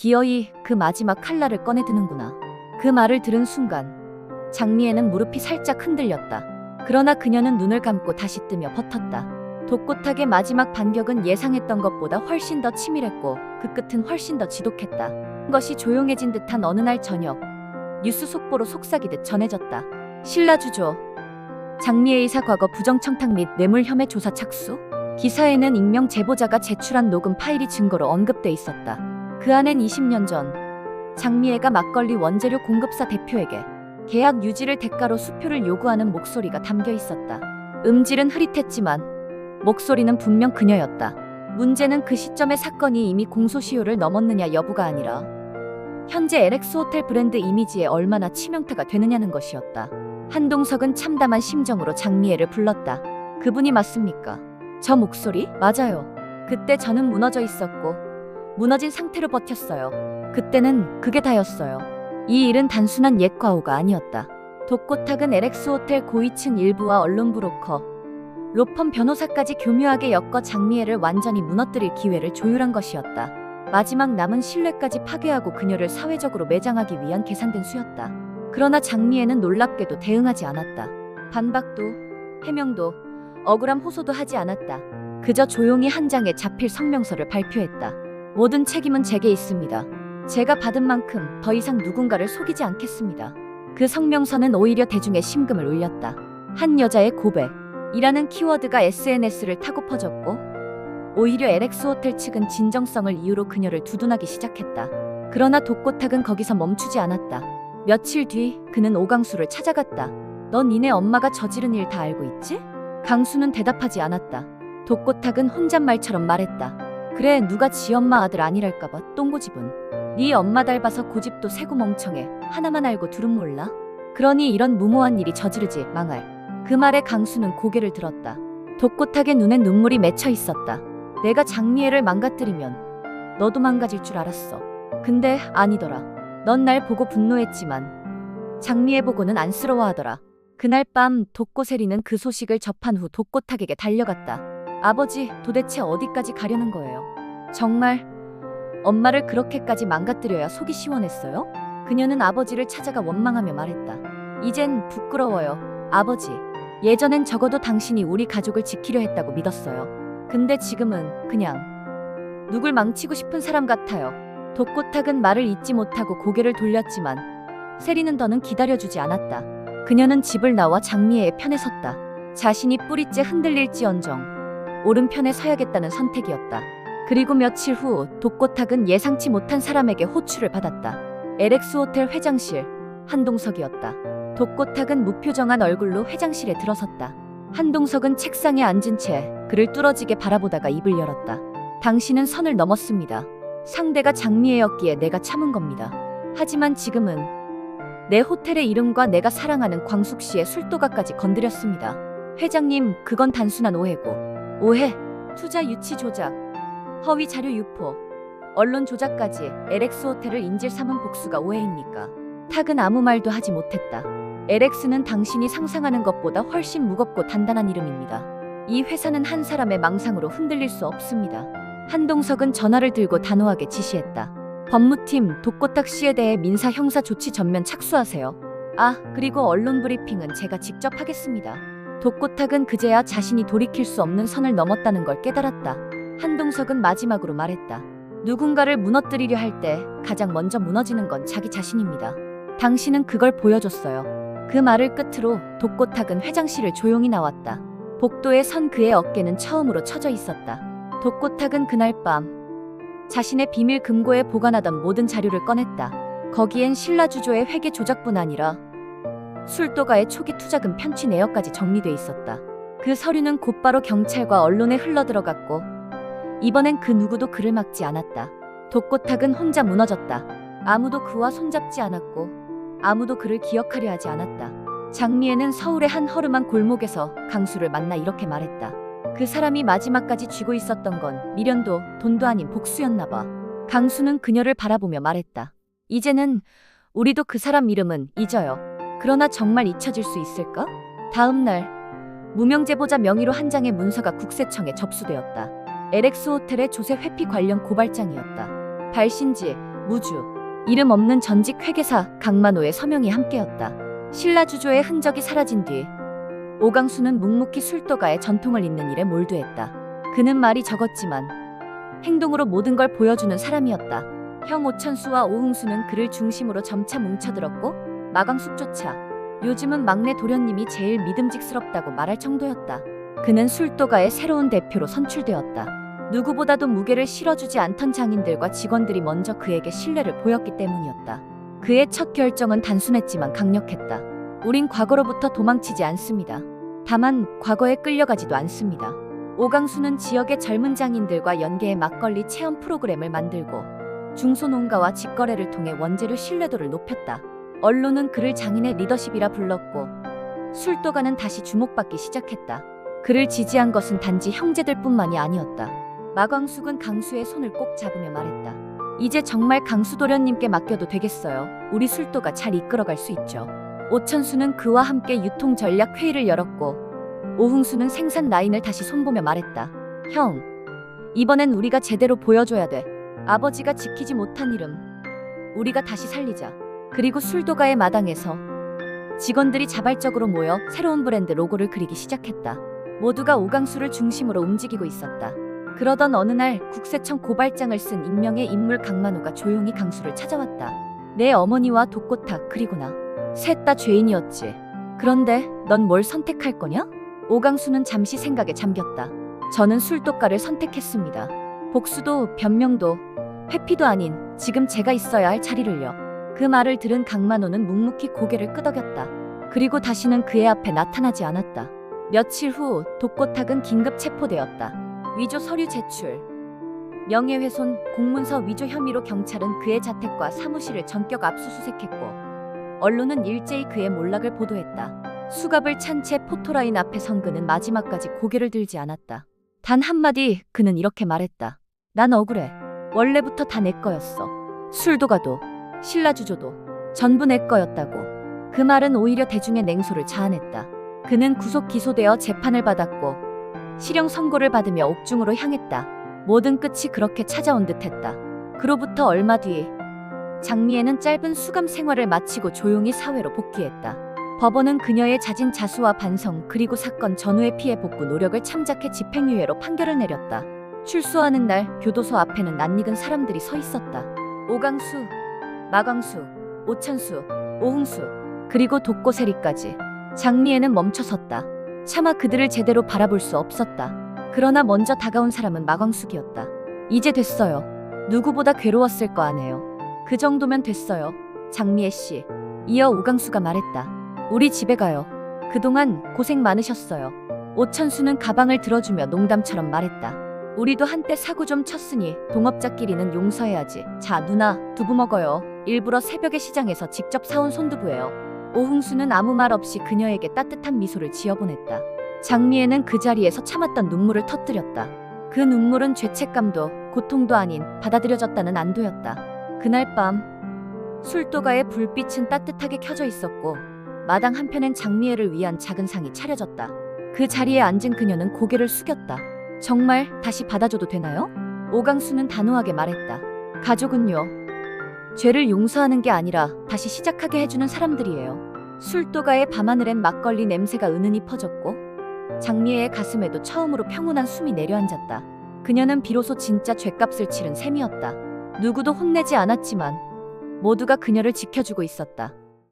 기어이 그 마지막 칼날을 꺼내 드는구나. 그 말을 들은 순간 장미애는 무릎이 살짝 흔들렸다. 그러나 그녀는 눈을 감고 다시 뜨며 버텼다. 독고탁의 마지막 반격은 예상했던 것보다 훨씬 더 치밀했고 그 끝은 훨씬 더 지독했다. 것이 조용해진 듯한 어느 날 저녁, 뉴스 속보로 속삭이듯 전해졌다. 신라주조 장미애 이사 과거 부정청탁 및 뇌물 혐의 조사 착수? 기사에는 익명 제보자가 제출한 녹음 파일이 증거로 언급돼 있었다. 그 안엔 20년 전 장미애가 막걸리 원재료 공급사 대표에게 계약 유지를 대가로 수표를 요구하는 목소리가 담겨 있었다. 음질은 흐릿했지만 목소리는 분명 그녀였다. 문제는 그 시점의 사건이 이미 공소시효를 넘었느냐 여부가 아니라 현재 LX 호텔 브랜드 이미지에 얼마나 치명타가 되느냐는 것이었다. 한동석은 참담한 심정으로 장미애를 불렀다. 그분이 맞습니까? 저 목소리? 맞아요. 그때 저는 무너져 있었고 무너진 상태로 버텼어요. 그때는 그게 다였어요. 이 일은 단순한 옛 과오가 아니었다. 독고탁은 LX 호텔 고위층 일부와 언론 브로커, 로펌 변호사까지 교묘하게 엮어 장미애를 완전히 무너뜨릴 기회를 조율한 것이었다. 마지막 남은 신뢰까지 파괴하고 그녀를 사회적으로 매장하기 위한 계산된 수였다. 그러나 장미애는 놀랍게도 대응하지 않았다. 반박도, 해명도, 억울함 호소도 하지 않았다. 그저 조용히 한 장의 자필 성명서를 발표했다. 모든 책임은 제게 있습니다. 제가 받은 만큼 더 이상 누군가를 속이지 않겠습니다. 그 성명서는 오히려 대중의 심금을 울렸다. 한 여자의 고백이라는 키워드가 SNS를 타고 퍼졌고 오히려 LX 호텔 측은 진정성을 이유로 그녀를 두둔하기 시작했다. 그러나 독고탁은 거기서 멈추지 않았다. 며칠 뒤 그는 오강수를 찾아갔다. 넌 니네 엄마가 저지른 일 다 알고 있지? 강수는 대답하지 않았다. 독고탁은 혼잣말처럼 말했다. 그래, 누가 지 엄마 아들 아니랄까봐 똥고집은. 네 엄마 닮아서 고집도 세고 멍청해. 하나만 알고 둘은 몰라? 그러니 이런 무모한 일이 저지르지 망할. 그 말에 강수는 고개를 들었다. 독고탁의 눈엔 눈물이 맺혀 있었다. 내가 장미애를 망가뜨리면 너도 망가질 줄 알았어. 근데 아니더라. 넌 날 보고 분노했지만 장미애 보고는 안쓰러워하더라. 그날 밤 독고세리는 그 소식을 접한 후 독고탁에게 달려갔다. 아버지, 도대체 어디까지 가려는 거예요? 정말 엄마를 그렇게까지 망가뜨려야 속이 시원했어요? 그녀는 아버지를 찾아가 원망하며 말했다. 이젠 부끄러워요, 아버지. 예전엔 적어도 당신이 우리 가족을 지키려 했다고 믿었어요. 근데 지금은 그냥 누굴 망치고 싶은 사람 같아요. 독고탁은 말을 잇지 못하고 고개를 돌렸지만 세리는 더는 기다려주지 않았다. 그녀는 집을 나와 장미애의 편에 섰다. 자신이 뿌리째 흔들릴지언정 오른편에 서야겠다는 선택이었다. 그리고 며칠 후 독고탁은 예상치 못한 사람에게 호출을 받았다. LX 호텔 회장실 한동석이었다. 독고탁은 무표정한 얼굴로 회장실에 들어섰다. 한동석은 책상에 앉은 채 그를 뚫어지게 바라보다가 입을 열었다. 당신은 선을 넘었습니다. 상대가 장미애였기에 내가 참은 겁니다. 하지만 지금은 내 호텔의 이름과 내가 사랑하는 광숙 씨의 술도가까지 건드렸습니다. 회장님, 그건 단순한 오해고. 오해, 투자 유치 조작, 허위 자료 유포, 언론 조작까지 LX 호텔을 인질 삼은 복수가 오해입니까? 탁은 아무 말도 하지 못했다. LX는 당신이 상상하는 것보다 훨씬 무겁고 단단한 이름입니다. 이 회사는 한 사람의 망상으로 흔들릴 수 없습니다. 한동석은 전화를 들고 단호하게 지시했다. 법무팀 독고탁 씨에 대해 민사 형사 조치 전면 착수하세요. 아, 그리고 언론 브리핑은 제가 직접 하겠습니다. 독고탁은 그제야 자신이 돌이킬 수 없는 선을 넘었다는 걸 깨달았다. 한동석은 마지막으로 말했다. 누군가를 무너뜨리려 할 때 가장 먼저 무너지는 건 자기 자신입니다. 당신은 그걸 보여줬어요. 그 말을 끝으로 독고탁은 회장실을 조용히 나왔다. 복도에 선 그의 어깨는 처음으로 처져 있었다. 독고탁은 그날 밤 자신의 비밀 금고에 보관하던 모든 자료를 꺼냈다. 거기엔 신라주조의 회계 조작뿐 아니라 술도가의 초기 투자금 편취 내역까지 정리돼 있었다. 그 서류는 곧바로 경찰과 언론에 흘러들어갔고 이번엔 그 누구도 그를 막지 않았다. 독고탁은 혼자 무너졌다. 아무도 그와 손잡지 않았고 아무도 그를 기억하려 하지 않았다. 장미애는 서울의 한 허름한 골목에서 강수를 만나 이렇게 말했다. 그 사람이 마지막까지 쥐고 있었던 건 미련도 돈도 아닌 복수였나 봐. 강수는 그녀를 바라보며 말했다. 이제는 우리도 그 사람 이름은 잊어요. 그러나 정말 잊혀질 수 있을까? 다음 날 무명제보자 명의로 한 장의 문서가 국세청에 접수되었다. LX 호텔의 조세 회피 관련 고발장이었다. 발신지, 무주. 이름 없는 전직 회계사 강만호의 서명이 함께였다. 신라 주조의 흔적이 사라진 뒤 오강수는 묵묵히 술도가의 전통을 잇는 일에 몰두했다. 그는 말이 적었지만 행동으로 모든 걸 보여주는 사람이었다. 형 오천수와 오흥수는 그를 중심으로 점차 뭉쳐들었고 마광숙조차 요즘은 막내 도련님이 제일 믿음직스럽다고 말할 정도였다. 그는 술도가의 새로운 대표로 선출되었다. 누구보다도 무게를 실어주지 않던 장인들과 직원들이 먼저 그에게 신뢰를 보였기 때문이었다. 그의 첫 결정은 단순했지만 강력했다. 우린 과거로부터 도망치지 않습니다. 다만 과거에 끌려가지도 않습니다. 오강수는 지역의 젊은 장인들과 연계해 막걸리 체험 프로그램을 만들고 중소농가와 직거래를 통해 원재료 신뢰도를 높였다. 언론은 그를 장인의 리더십이라 불렀고 술도가는 다시 주목받기 시작했다. 그를 지지한 것은 단지 형제들뿐만이 아니었다. 마광숙은 강수의 손을 꼭 잡으며 말했다. 이제 정말 강수 도련님께 맡겨도 되겠어요. 우리 술도가 잘 이끌어갈 수 있죠. 오천수는 그와 함께 유통 전략 회의를 열었고 오흥수는 생산 라인을 다시 손보며 말했다. 형, 이번엔 우리가 제대로 보여줘야 돼. 아버지가 지키지 못한 이름 우리가 다시 살리자. 그리고 술도가의 마당에서 직원들이 자발적으로 모여 새로운 브랜드 로고를 그리기 시작했다. 모두가 오강수를 중심으로 움직이고 있었다. 그러던 어느 날 국세청 고발장을 쓴 익명의 인물 강만호가 조용히 강수를 찾아왔다. 내 어머니와 독고탁 그리고 나 셋 다 죄인이었지. 그런데 넌 뭘 선택할 거냐? 오강수는 잠시 생각에 잠겼다. 저는 술도가를 선택했습니다. 복수도 변명도 회피도 아닌 지금 제가 있어야 할 자리를요. 그 말을 들은 강만호는 묵묵히 고개를 끄덕였다. 그리고 다시는 그의 앞에 나타나지 않았다. 며칠 후 독고탁은 긴급 체포되었다. 위조 서류 제출, 명예훼손, 공문서 위조 혐의로 경찰은 그의 자택과 사무실을 전격 압수수색했고 언론은 일제히 그의 몰락을 보도했다. 수갑을 찬 채 포토라인 앞에 선 그는 마지막까지 고개를 들지 않았다. 단 한마디 그는 이렇게 말했다. 난 억울해. 원래부터 다 내 거였어. 술도가도 신라주조도 전부 내 거였다고. 그 말은 오히려 대중의 냉소를 자아냈다. 그는 구속 기소되어 재판을 받았고 실형 선고를 받으며 옥중으로 향했다. 모든 끝이 그렇게 찾아온 듯했다. 그로부터 얼마 뒤 장미애는 짧은 수감 생활을 마치고 조용히 사회로 복귀했다. 법원은 그녀의 자진 자수와 반성 그리고 사건 전후의 피해 복구 노력을 참작해 집행유예로 판결을 내렸다. 출소하는 날 교도소 앞에는 낯익은 사람들이 서 있었다. 오강수, 마광수, 오천수, 오흥수 그리고 독고세리까지. 장미애는 멈춰섰다. 차마 그들을 제대로 바라볼 수 없었다. 그러나 먼저 다가온 사람은 마광숙이었다. 이제 됐어요. 누구보다 괴로웠을 거 아네요. 그 정도면 됐어요. 장미애 씨. 이어 오강수가 말했다. 우리 집에 가요. 그동안 고생 많으셨어요. 오천수는 가방을 들어주며 농담처럼 말했다. 우리도 한때 사고 좀 쳤으니 동업자끼리는 용서해야지. 자 누나 두부 먹어요. 일부러 새벽에 시장에서 직접 사온 손두부예요. 오흥수는 아무 말 없이 그녀에게 따뜻한 미소를 지어보냈다. 장미애는 그 자리에서 참았던 눈물을 터뜨렸다. 그 눈물은 죄책감도 고통도 아닌 받아들여졌다는 안도였다. 그날 밤 술도가의 불빛은 따뜻하게 켜져 있었고 마당 한편엔 장미애를 위한 작은 상이 차려졌다. 그 자리에 앉은 그녀는 고개를 숙였다. 정말 다시 받아줘도 되나요? 오강수는 단호하게 말했다. 가족은요. 죄를 용서하는 게 아니라 다시 시작하게 해주는 사람들이에요. 술도가의 밤하늘엔 막걸리 냄새가 은은히 퍼졌고 장미애의 가슴에도 처음으로 평온한 숨이 내려앉았다. 그녀는 비로소 진짜 죗값을 치른 셈이었다. 누구도 혼내지 않았지만 모두가 그녀를 지켜주고 있었다.